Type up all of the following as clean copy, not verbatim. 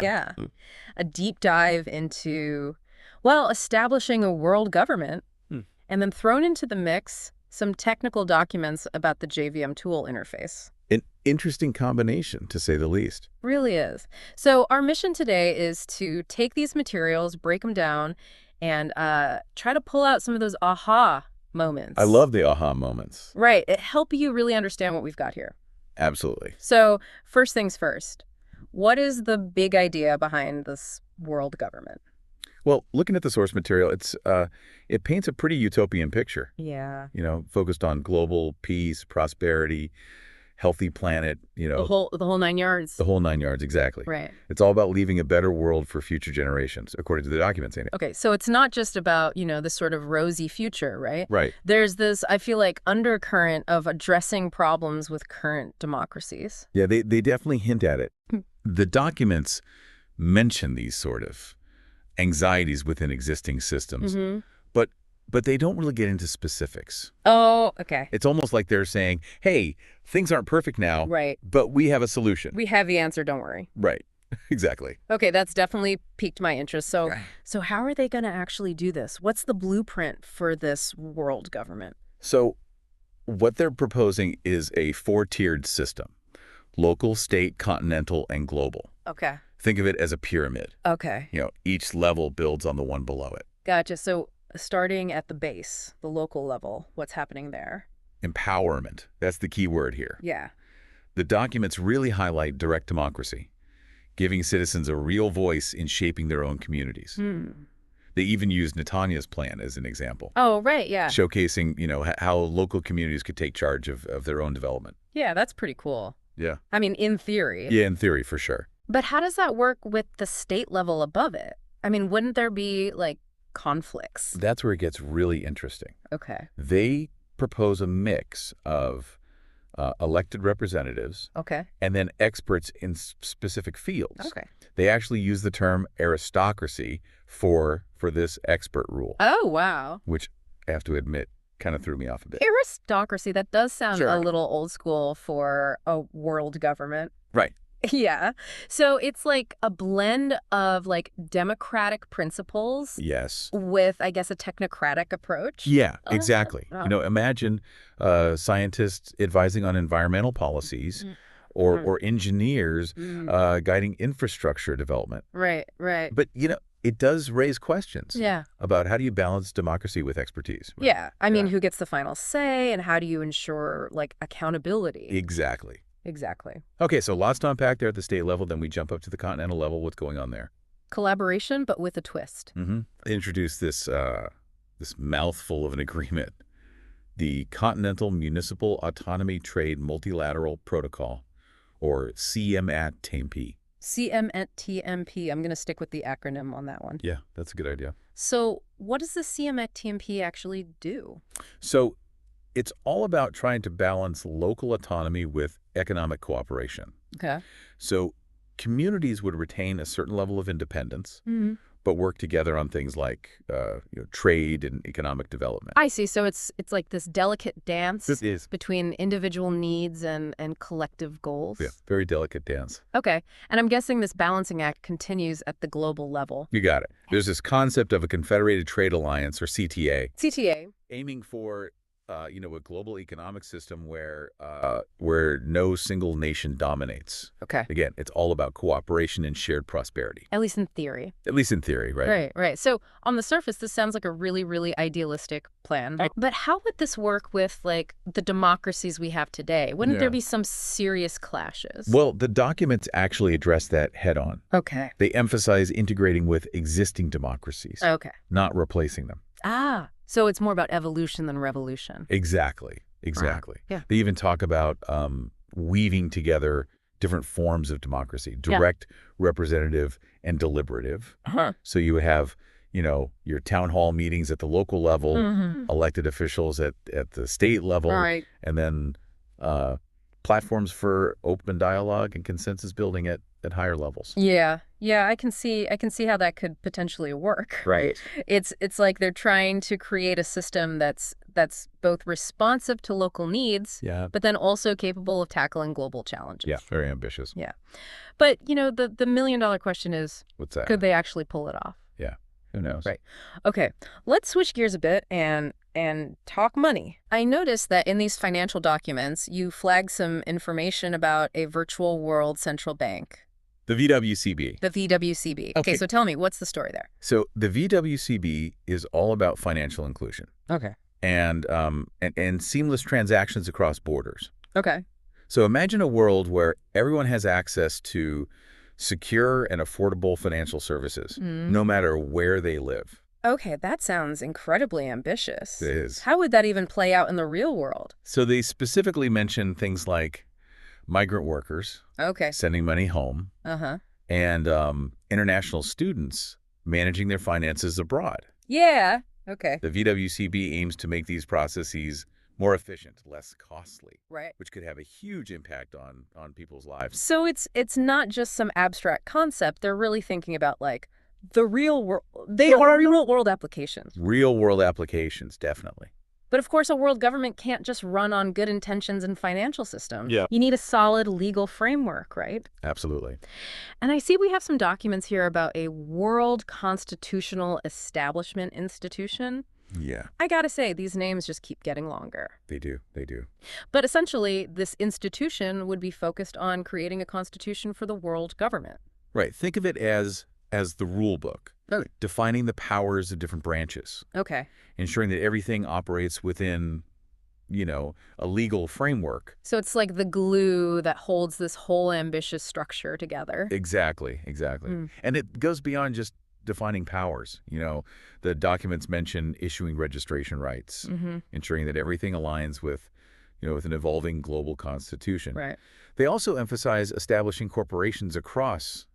Yeah. A deep dive into, well, establishing a world government, Hmm. and then thrown into the mix some technical documents about the JVM tool interface. An interesting combination, to say the least. Really is. So our mission today is to take these materials, break them down, and try to pull out some of those aha moments. I love the aha moments. Right. It help you really understand what we've got here. Absolutely. So first things first, what is the big idea behind this world government? Well, looking at the source material, it paints a pretty utopian picture, Yeah. focused on global peace, prosperity, healthy planet, The whole 9 yards. the whole nine yards, exactly. Right. It's all about leaving a better world for future generations, according to the documents, ain't it? Okay, so it's not just about, this sort of rosy future, right? Right. There's this, I feel like, undercurrent of addressing problems with current democracies. Yeah, they definitely hint at it. Hmm. The documents mention these sort of anxieties within existing systems, Mm-hmm. but they don't really get into specifics. Oh, okay. It's almost like they're saying, hey, things aren't perfect now, Right. but we have a solution. We have the answer, don't worry. Right. Exactly. Okay, that's definitely piqued my interest. So how are they going to actually do this? What's the blueprint for this world government? So what they're proposing is a four-tiered system: local, state, continental, and global. Okay. Think of it as a pyramid. Okay. Each level builds on the one below it. Gotcha. So starting at the base, the local level, what's happening there? Empowerment. That's the key word here. Yeah. The documents really highlight direct democracy, giving citizens a real voice in shaping their own communities. They even used Netanyahu's plan as an example, Oh, right, yeah. showcasing, how local communities could take charge of their own development. Yeah, that's pretty cool. Yeah. I mean, in theory. Yeah, in theory, for sure. But how does that work with the state level above it? I mean, wouldn't there be, conflicts? That's where it gets really interesting. Okay. They propose a mix of elected representatives Okay. and then experts in specific fields. Okay. They actually use the term aristocracy for this expert rule, Oh, wow. which I have to admit kind of threw me off a bit. Aristocracy, that does sound Sure. a little old school for a world government. Right. Yeah. So it's like a blend of democratic principles Yes. with, I guess, a technocratic approach. Yeah, Oh, exactly. wow. Imagine scientists advising on environmental policies or engineers guiding infrastructure development. Right, right. But, it does raise questions Yeah. about how do you balance democracy with expertise. Yeah. I mean, Yeah. who gets the final say and how do you ensure, accountability? Exactly. Exactly. Okay, so lots to unpack there at the state level. Then we jump up to the continental level. What's going on there? Collaboration, but with a twist. Introduce this mouthful of an agreement, the Continental Municipal Autonomy Trade Multilateral Protocol, or CMAT-TMP. CMAT-TMP. I'm going to stick with the acronym on that one. Yeah, that's a good idea. So what does the CMAT-TMP actually do? So it's all about trying to balance local autonomy with economic cooperation. Okay. So communities would retain a certain level of independence, Mm-hmm. but work together on things like trade and economic development. I see. So it's like this delicate dance This is between individual needs and collective goals. very delicate dance. Okay. And I'm guessing this balancing act continues at the global level. You got it. There's this concept of a Confederated Trade Alliance, or CTA, CTA. aiming for a global economic system where no single nation dominates. Okay. Again, it's all about cooperation and shared prosperity. At least in theory. At least in theory, right? Right, right. So on the surface, this sounds like a really, really idealistic plan. But how would this work with, the democracies we have today? Wouldn't there be some serious clashes? Well, the documents actually address that head on. Okay. They emphasize integrating with existing democracies, Okay. not replacing them. Ah, so it's more about evolution than revolution. Exactly. Yeah. They even talk about weaving together different forms of democracy: direct, representative, and deliberative. So you would have, your town hall meetings at the local level, elected officials at the state level, Right. and then platforms for open dialogue and consensus building at higher levels. Yeah. Yeah, I can see how that could potentially work. Right. It's like they're trying to create a system that's that's both responsive to local needs, Yeah. but then also capable of tackling global challenges. Yeah, very ambitious. Yeah. But, the million-dollar question is, What's that? could they actually pull it off? Yeah. Who knows? Right. Okay, let's switch gears a bit and talk money. I noticed that in these financial documents, you flag some information about a virtual world central bank. The VWCB. The VWCB. Okay, so tell me, what's the story there? So the VWCB is all about financial inclusion Okay. and seamless transactions across borders. Okay. So imagine a world where everyone has access to secure and affordable financial services, no matter where they live. Okay, that sounds incredibly ambitious. It is. How would that even play out in the real world? So they specifically mention things like migrant workers Okay. sending money home Uh-huh. and international students managing their finances abroad. Yeah. Okay. The VWCB aims to make these processes more efficient, less costly, Right. which could have a huge impact on people's lives. So it's not just some abstract concept. They're really thinking about like the real world. They are real world applications. Real world applications, definitely. But of course, a world government can't just run on good intentions and financial system. Yeah. You need a solid legal framework, right? Absolutely. And I see we have some documents here about a World Constitutional Establishment Institution. Yeah, I gotta say, these names just keep getting longer. they do. They do. But essentially, this institution would be focused on creating a constitution for the world government. Right. Think of it as the rule book, defining the powers of different branches, Okay. ensuring that everything operates within, a legal framework. So it's like the glue that holds this whole ambitious structure together. Exactly. And it goes beyond just defining powers. The documents mention issuing registration rights, ensuring that everything aligns with an evolving global constitution. Right. They also emphasize establishing corporations across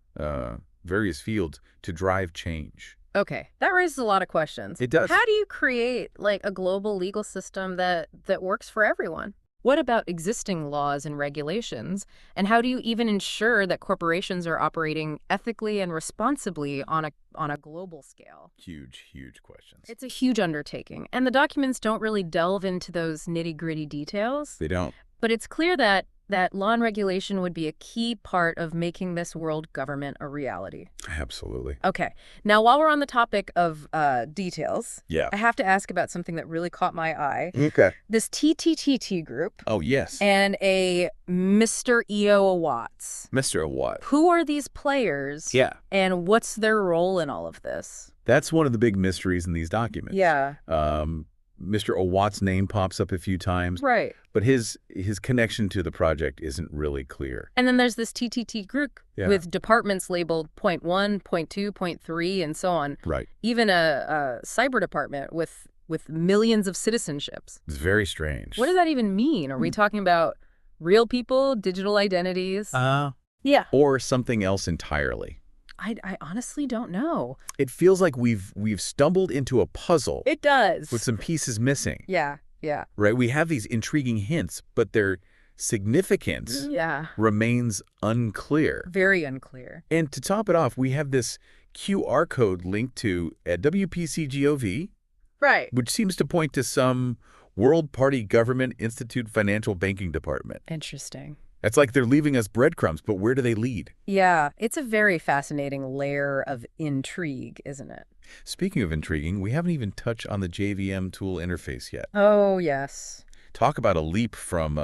various fields to drive change. Okay. That raises a lot of questions. It does. How do you create like a global legal system that works for everyone? What about existing laws and regulations? And how do you even ensure that corporations are operating ethically and responsibly on a global scale? Huge questions. It's a huge undertaking, and the documents don't really delve into those nitty-gritty details. They don't. But it's clear that law and regulation would be a key part of making this world government a reality. Absolutely. Okay. Now, while we're on the topic of details, Yeah. I have to ask about something that really caught my eye. Okay. This TTTT group Oh, yes. and a Mr. E.O. Watts. Mr. Watt. Who are these players? Yeah. And what's their role in all of this? That's one of the big mysteries in these documents. Yeah. Mr. Owatt's name pops up a few times, Right. but his connection to the project isn't really clear. And then there's this TTT group Yeah. with departments labeled point 1, point 2, point 3, and so on. Right. Even a cyber department with millions of citizenships. It's very strange. What does that even mean? Are we talking about real people, digital identities? Yeah. Or something else entirely. I honestly don't know. It feels like we've stumbled into a puzzle It does. with some pieces missing. Yeah. Right? We have these intriguing hints, but their significance Yeah. remains unclear. Very unclear. And to top it off, we have this QR code linked to a WPCGOV, Right. which seems to point to some World Party Government Institute Financial Banking Department. Interesting. It's like they're leaving us breadcrumbs, but where do they lead? Yeah. It's a very fascinating layer of intrigue, isn't it? Speaking of intriguing, we haven't even touched on the JVM tool interface yet. Oh, yes. Talk about a leap from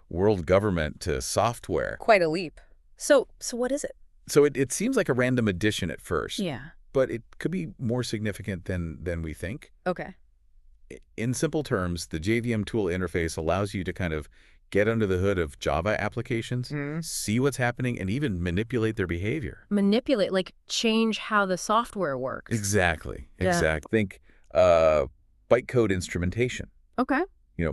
world government to software. Quite a leap. So what is it? So it seems like a random addition at first, Yeah. but it could be more significant than we think. Okay. In simple terms, the JVM tool interface allows you to kind of get under the hood of Java applications, see what's happening, and even manipulate their behavior. Manipulate, like change how the software works. Exactly. Yeah. Think bytecode instrumentation. Okay.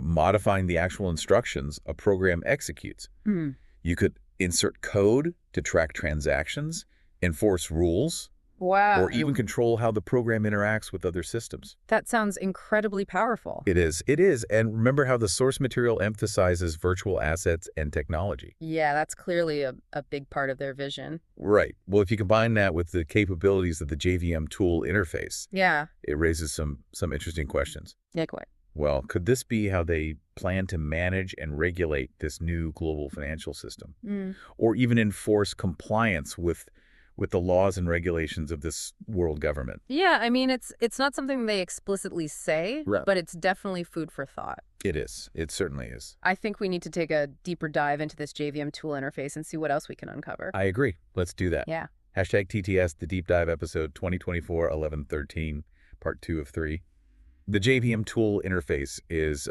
Modifying the actual instructions a program executes. You could insert code to track transactions, enforce rules, Wow. or even control how the program interacts with other systems. That sounds incredibly powerful. It is. And remember how the source material emphasizes virtual assets and technology. Yeah, that's clearly a big part of their vision. Right. Well, if you combine that with the capabilities of the JVM tool interface, Yeah. it raises some interesting questions. Yeah, quite. Well, could this be how they plan to manage and regulate this new global financial system? Mm. Or even enforce compliance with the laws and regulations of this world government? Yeah, I mean, it's not something they explicitly say, Right. but it's definitely food for thought. It is. It certainly is. I think we need to take a deeper dive into this JVM tool interface and see what else we can uncover. I agree. Let's do that. Yeah. Hashtag TTS, the deep dive episode 2024-11-13, part 2 of 3. The JVM tool interface is,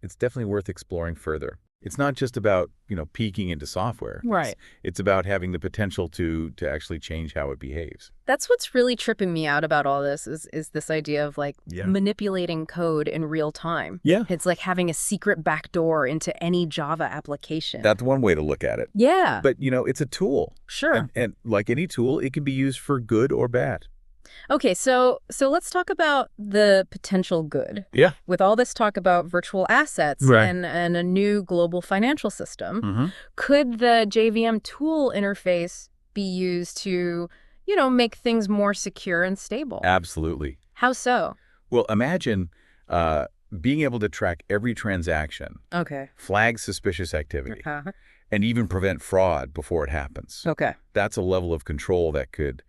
it's definitely worth exploring further. It's not just about, peeking into software. Right. It's about having the potential to actually change how it behaves. That's what's really tripping me out about all this is this idea of manipulating code in real time. Yeah. It's like having a secret backdoor into any Java application. That's one way to look at it. Yeah. But, it's a tool. Sure. And like any tool, it can be used for good or bad. Okay, so let's talk about the potential good. Yeah. With all this talk about virtual assets Right. and a new global financial system, Mm-hmm. could the JVM tool interface be used to, make things more secure and stable? Absolutely. How so? Well, imagine being able to track every transaction, Okay. flag suspicious activity, Uh-huh. and even prevent fraud before it happens. Okay. That's a level of control that could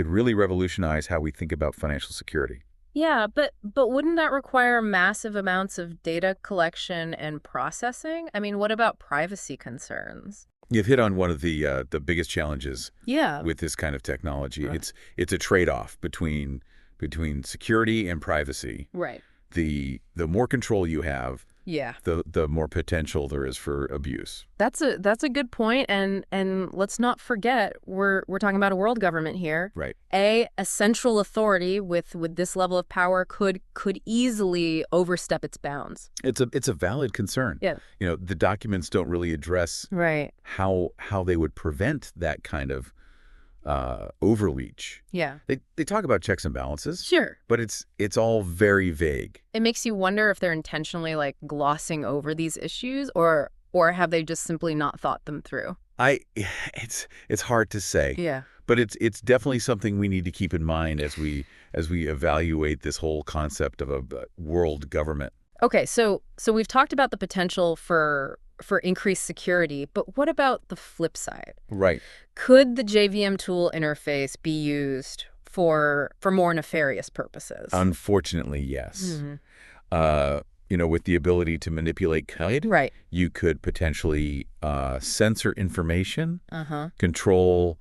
really revolutionize how we think about financial security. Yeah, but wouldn't that require massive amounts of data collection and processing? I mean, what about privacy concerns? You've hit on one of the biggest challenges Yeah. with this kind of technology. Right. It's a trade-off between security and privacy. Right. The more control you have, Yeah. the more potential there is for abuse. That's a good point, and let's not forget we're talking about a world government here. Right. A central authority with this level of power could easily overstep its bounds. It's a valid concern. Yeah. The documents don't really address Right. how they would prevent that kind of overreach. Yeah. They talk about checks and balances, Sure. but it's all very vague. It makes you wonder if they're intentionally glossing over these issues or have they just simply not thought them through? It's hard to say. Yeah. But it's definitely something we need to keep in mind as we evaluate this whole concept of a world government. Okay, so we've talked about the potential for increased security, but what about the flip side? Right. Could the JVM tool interface be used for more nefarious purposes? Unfortunately, yes. Mhm. With the ability to manipulate code, Right. you could potentially censor information, Uh-huh. control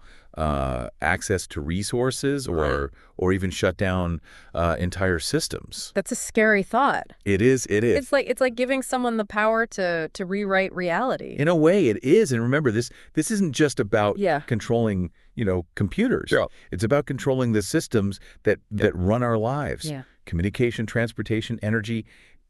access to resources, or even shut down entire systems. That's a scary thought. It is. It's like giving someone the power to rewrite reality. In a way, it is. And remember, this isn't just about Yeah. controlling, computers. Sure. It's about controlling the systems that run our lives. Yeah. Communication, transportation, energy,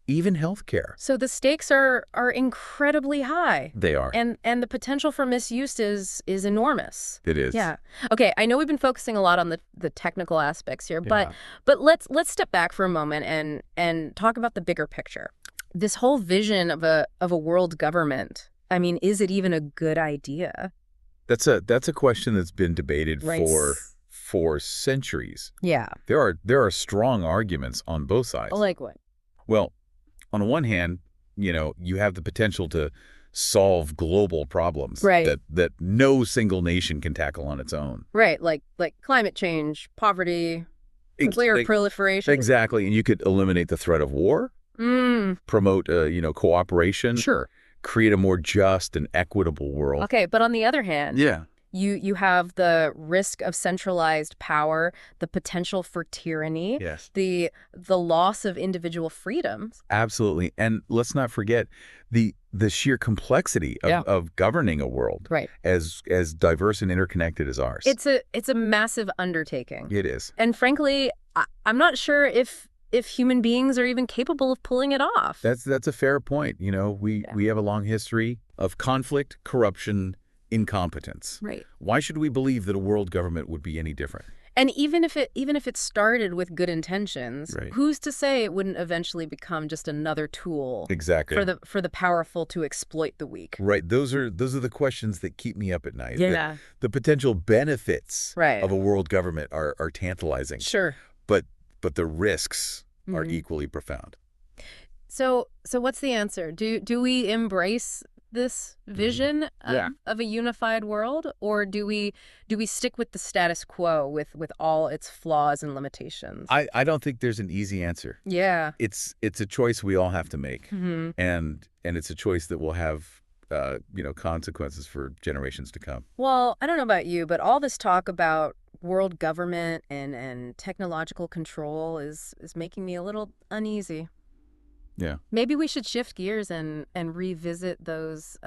even healthcare. So the stakes are incredibly high. They are. And the potential for misuse is enormous. It is. Yeah. Okay, I know we've been focusing a lot on the technical aspects here, Yeah. but let's step back for a moment and talk about the bigger picture. This whole vision of a world government, I mean, is it even a good idea? That's a question that's been debated Right. for centuries. Yeah. There are strong arguments on both sides. Like what? Well, on the one hand, you have the potential to solve global problems Right. that no single nation can tackle on its own. Right, like climate change, poverty, nuclear proliferation. Exactly. And you could eliminate the threat of war, promote, cooperation. Sure. Create a more just and equitable world. Okay, but on the other hand, Yeah. you have the risk of centralized power, the potential for tyranny, Yes. the loss of individual freedoms. Absolutely. And let's not forget the sheer complexity of, Yeah. of governing a world Right. as diverse and interconnected as ours. It's a massive undertaking. It is. And frankly, I'm not sure if human beings are even capable of pulling it off. That's a fair point. We have a long history of conflict, corruption, incompetence. Right. Why should we believe that a world government would be any different? And even if it started with good intentions, Right. who's to say it wouldn't eventually become just another tool Exactly. for the powerful to exploit the weak? Right. Those are the questions that keep me up at night. Yeah. The potential benefits Right. of a world government are tantalizing. Sure. But the risks are Mhm. equally profound. So what's the answer? Do we embrace this vision of a unified world, or do we stick with the status quo with all its flaws and limitations? I don't think there's an easy answer. Yeah. It's a choice we all have to make, Hmm. and it's a choice that will have consequences for generations to come. Well, I don't know about you, but all this talk about world government and technological control is making me a little uneasy. Yeah. Maybe we should shift gears and revisit those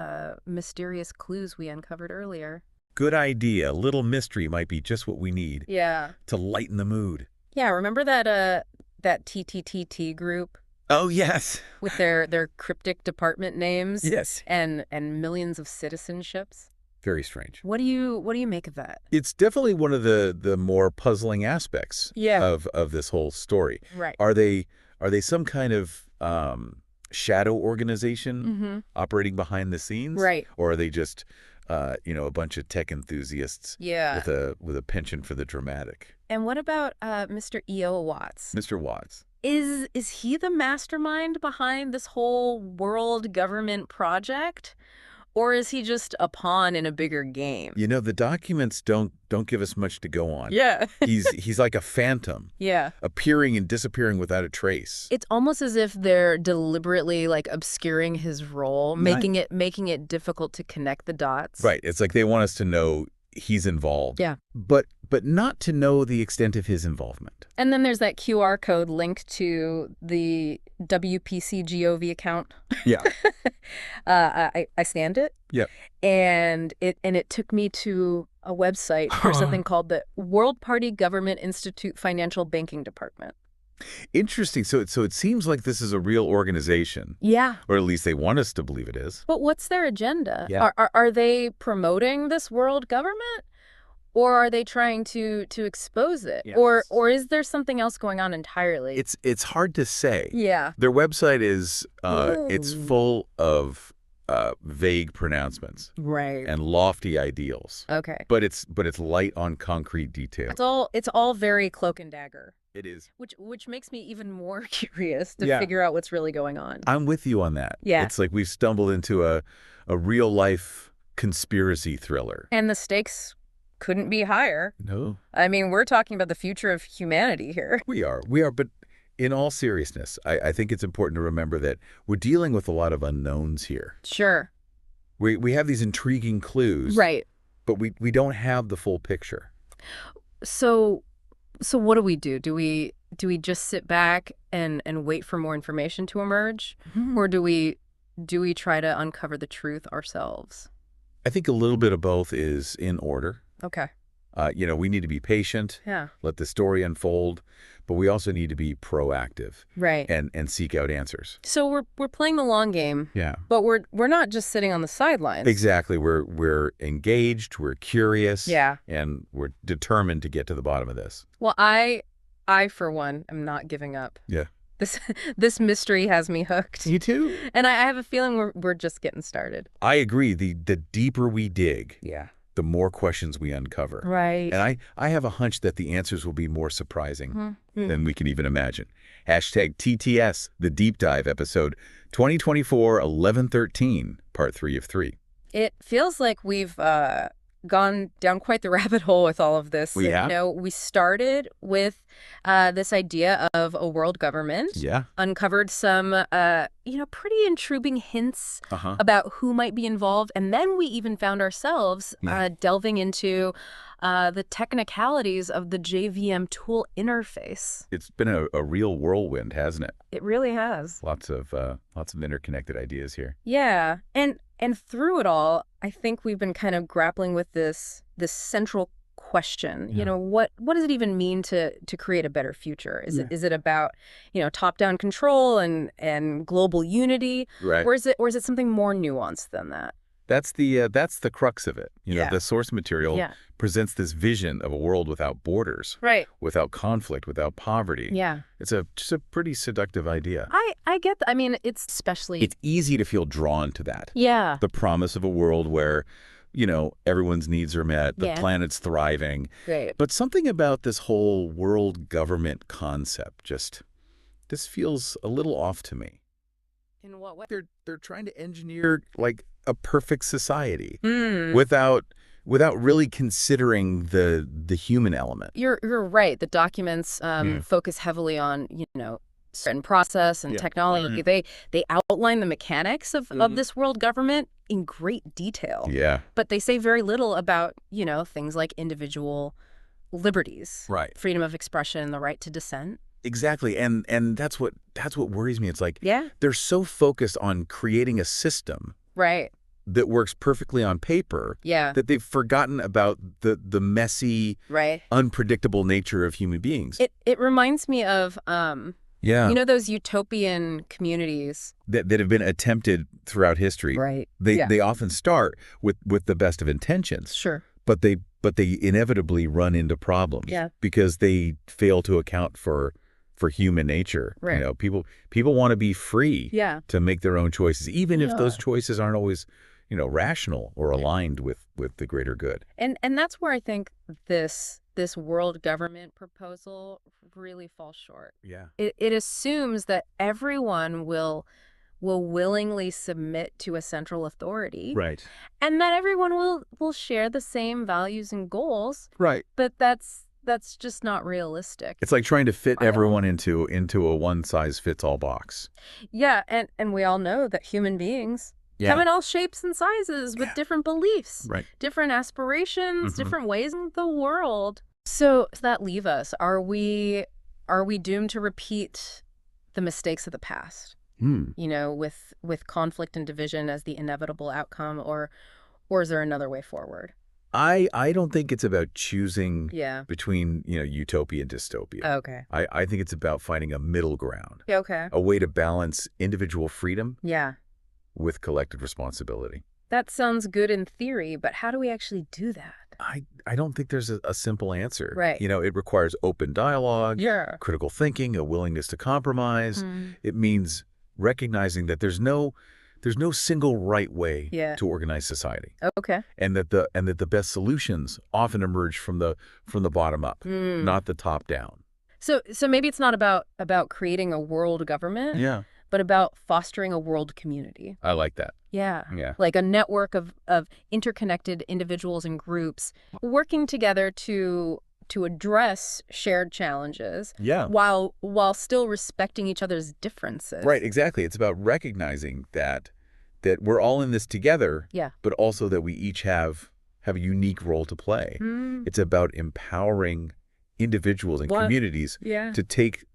mysterious clues we uncovered earlier. Good idea. A little mystery might be just what we need Yeah. to lighten the mood. Yeah, remember that TTTT group Oh, yes. with their cryptic department names Yes. and millions of citizenships? Very strange. What do you make of that? It's definitely one of the more puzzling aspects Yeah. of this whole story. Right. Are they some kind of shadow organization Mm-hmm. operating behind the scenes? Right. Or are they just a bunch of tech enthusiasts Yeah. with a penchant for the dramatic? And what about Mr. E.O. Watts? Mr. Watts. Is he the mastermind behind this whole world government project? Or is he just a pawn in a bigger game? The documents don't give us much to go on. Yeah. He's like a phantom, Yeah. appearing and disappearing without a trace. It's almost as if they're deliberately like obscuring his role, making it difficult to connect the dots. Right. It's like they want us to know he's involved. Yeah. But not to know the extent of his involvement. And then there's that QR code linked to the WPC GOV account. Yeah. I scanned it. Yep. And it took me to a website for something called the World Party Government Institute Financial Banking Department. Interesting. So it seems like this is a real organization, Yeah. or at least they want us to believe it is. But what's their agenda? Yeah. Are they promoting this world government? Or are they trying to expose it? Yes. Or is there something else going on entirely? It's hard to say. Yeah. Their website is it's Ooh. full of vague pronouncements Right. and lofty ideals. Okay. But it's light on concrete detail. It's all very cloak and dagger, It is. which makes me even more curious to Yeah. figure out what's really going on. I'm with you on that. Yeah. It's like we've stumbled into a real life conspiracy thriller. And the stakes couldn't be higher. No. I mean, we're talking about the future of humanity here. We are. But in all seriousness, I think it's important to remember that we're dealing with a lot of unknowns here. Sure. We have these intriguing clues, Right. but we don't have the full picture. So what do we do? Do we just sit back and wait for more information to emerge? Or do we try to uncover the truth ourselves? I think a little bit of both is in order. Okay. We need to be patient, Yeah. let the story unfold, but we also need to be proactive Right. and seek out answers. So we're playing the long game, Yeah. but we're not just sitting on the sidelines. Exactly. We're engaged, we're curious, Yeah. and we're determined to get to the bottom of this. Well, I for one am not giving up. Yeah. This mystery has me hooked. You too? And I have a feeling we're just getting started. I agree. The deeper we dig, Yeah. the more questions we uncover. Right. And I have a hunch that the answers will be more surprising Mm-hmm. than we can even imagine. #TTS, the Deep Dive episode 2024 1113, part 3 of 3. It feels like we've gone down quite the rabbit hole with all of this. We have? We started with this idea of a world government, Yeah. uncovered some, pretty intriguing hints Uh-huh. about who might be involved. And then we even found ourselves delving into the technicalities of the JVM tool interface. It's been a real whirlwind, hasn't it? It really has. Lots of interconnected ideas here. Yeah. And through it all, I think we've been kind of grappling with this central question. Yeah. What does it even mean to create a better future? Yeah. Is it about, top-down control and global unity? Right. Or is it something more nuanced than that? That's the crux of it. Yeah. The source material Yeah. presents this vision of a world without borders, Right. without conflict, without poverty. Yeah. It's just a pretty seductive idea. I get that. I mean, it's especially... It's easy to feel drawn to that. Yeah. The promise of a world where, everyone's needs are met, the Yeah. planet's thriving. Great. But something about this whole world government concept this feels a little off to me. In what way? They're trying to engineer like a perfect society Mm. without really considering the human element. You're right. The documents Yeah. focus heavily on, certain process and Yeah. technology. They outline the mechanics of this world government in great detail. Yeah. But they say very little about, things like individual liberties, Right. freedom of expression, the right to dissent. Exactly. And that's what worries me. It's like Yeah. they're so focused on creating a system Right. that works perfectly on paper Yeah. that they've forgotten about the messy, Right. unpredictable nature of human beings. It reminds me of Yeah. those utopian communities. That have been attempted throughout history. Right. They often start with the best of intentions. Sure. But they inevitably run into problems. Yeah. Because they fail to account for human nature. Right. People want to be free. Yeah. To make their own choices, even if those Yeah. choices aren't always, rational or aligned with the greater good. And that's where I think this world government proposal really falls short. Yeah. It assumes that everyone will willingly submit to a central authority, Right. and that everyone will share the same values and goals, Right. but that's just not realistic. It's like trying to fit I don't- everyone into a one-size-fits-all box. Yeah, and we all know that human beings Yeah. come in all shapes and sizes with different beliefs, Right. different aspirations, Mhm. different ways in the world. So does that leave us? Are we doomed to repeat the mistakes of the past? With conflict and division as the inevitable outcome, or is there another way forward? I don't think it's about choosing Yeah. between, utopia and dystopia. Okay. I think it's about finding a middle ground, Okay. a way to balance individual freedom Yeah. with collective responsibility. That sounds good in theory, but how do we actually do that? I don't think there's a simple answer. Right. It requires open dialogue, Yeah. critical thinking, a willingness to compromise. Mm. It means recognizing that there's no single right way Yeah. to organize society, Okay. and that the best solutions often emerge from the bottom up, Mm. not the top down. So maybe it's not about creating a world government, Yeah, but about fostering a world community. I like that. Yeah. Yeah. Like a network of interconnected individuals and groups working together to address shared challenges Yeah. while still respecting each other's differences. Right, exactly. It's about recognizing that we're all in this together, Yeah. but also that we each have a unique role to play. Mm. It's about empowering individuals and communities Yeah. to take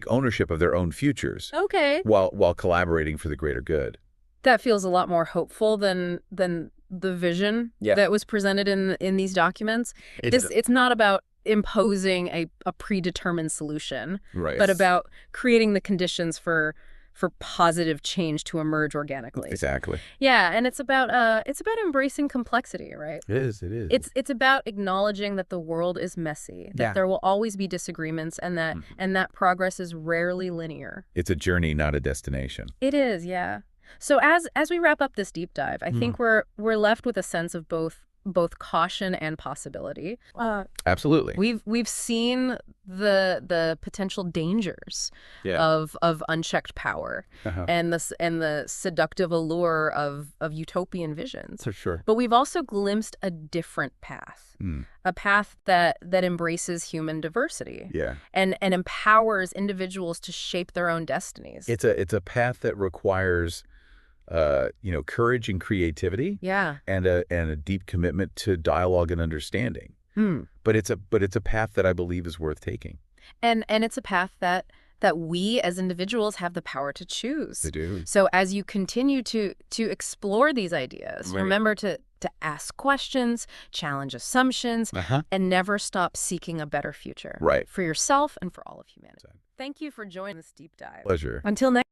ownership of their own futures Okay. while collaborating for the greater good. That feels a lot more hopeful than the vision Yeah. that was presented in these documents. It's not about imposing a predetermined solution, Right. but about creating the conditions for positive change to emerge organically. Exactly. Yeah, and it's about embracing complexity, right? It is. It's about acknowledging that the world is messy, that Yeah. there will always be disagreements, and that progress is rarely linear. It's a journey, not a destination. It is, yeah. So as we wrap up this deep dive, I think we're left with a sense of both caution and possibility. Absolutely. We've seen the potential dangers Yeah. of unchecked power and the seductive allure of utopian visions. For sure. But we've also glimpsed a different path, a path that embraces human diversity Yeah. and empowers individuals to shape their own destinies. It's a path that requires courage and creativity. Yeah. And a deep commitment to dialogue and understanding. Hmm. But it's a path that I believe is worth taking. And it's a path that we as individuals have the power to choose. They do. So as you continue to explore these ideas, Right. remember to ask questions, challenge assumptions, and never stop seeking a better future. Right. For yourself and for all of humanity. Thank you for joining this deep dive. Pleasure. Until next